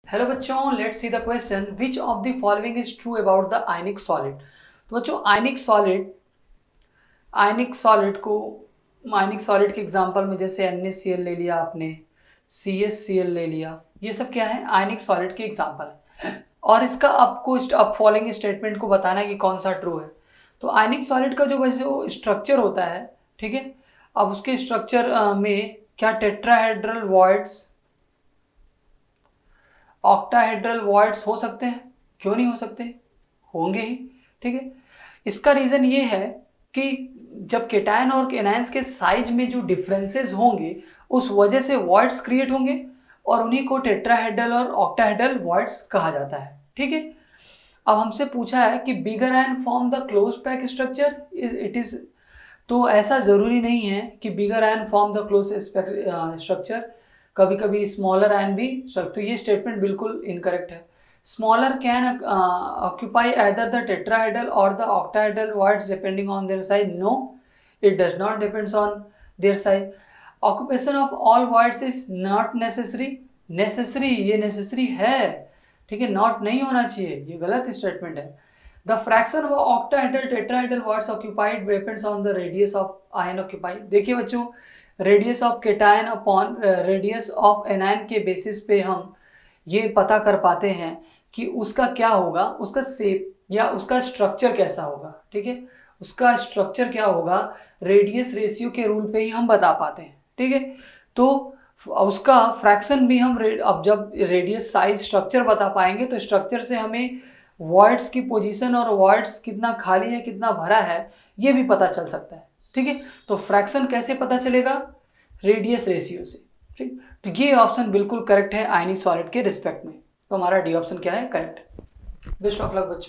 Hello बच्चों, let's see the question which of the following is true about the ionic solid. तो बच्चों आयनिक solid के example में जैसे NaCl ले लिया आपने, CaCl ले लिया, ये सब क्या है? आयनिक सॉलिड के एग्जांपल है। और इसका आपको अब फॉलोइंग स्टेटमेंट को बताना है कि कौन सा ट्रू है। तो आयनिक सॉलिड का जो स्ट्रक्चर होता है, ठीक है, अब उसके स्ट्रक्चर में क्या टेट्राहेड्रल वॉइड्स, ऑक्टाहेड्रल वॉइड्स हो सकते हैं? क्यों नहीं हो सकते? होंगे ही। ठीक है, इसका रीज़न ये है कि जब केटायन और एनायंस के साइज में जो डिफरेंसेस होंगे उस वजह से वॉइड्स क्रिएट होंगे और उन्हीं को टेट्राहेड्रल और ऑक्टाहेड्रल वॉइड्स कहा जाता है। ठीक है, अब हमसे पूछा है कि bigger ion form the close pack structure तो ऐसा ज़रूरी नहीं है कि bigger ion form the close structure, कभी कभी स्मॉलर आयन भी। तो ये स्टेटमेंट बिल्कुल इनकरेक्ट है। Smaller can occupy either the tetrahedral और the octahedral voids depending on their size. No, it does not depends on their size. Occupation of all voids is not necessary, ये necessary है। ठीक है, not नहीं होना चाहिए, ये गलत स्टेटमेंट है। The fraction of octahedral tetrahedral words occupied depends on the radius of ion occupied। देखिए बच्चों, radius of cation upon radius of anion के बेसिस पे हम ये पता कर पाते हैं कि उसका क्या होगा, उसका शेप या उसका स्ट्रक्चर कैसा होगा। ठीक है, उसका स्ट्रक्चर क्या होगा, रेडियस रेशियो के रूल पे ही हम बता पाते हैं। ठीक है, तो उसका फ्रैक्शन भी हम अब जब रेडियस साइज स्ट्रक्चर बता पाएंगे तो स्ट्रक्चर से हमें वॉइड्स की पोजीशन और वॉइड्स कितना खाली है कितना भरा है ये भी पता चल सकता है। ठीक है, तो फ्रैक्शन कैसे पता चलेगा? रेडियस रेशियो से। ठीक, तो ये ऑप्शन बिल्कुल करेक्ट है आयनिक सॉलिड के रिस्पेक्ट में। तो हमारा डी ऑप्शन क्या है? करेक्ट। बेस्ट ऑफ लक बच्चों।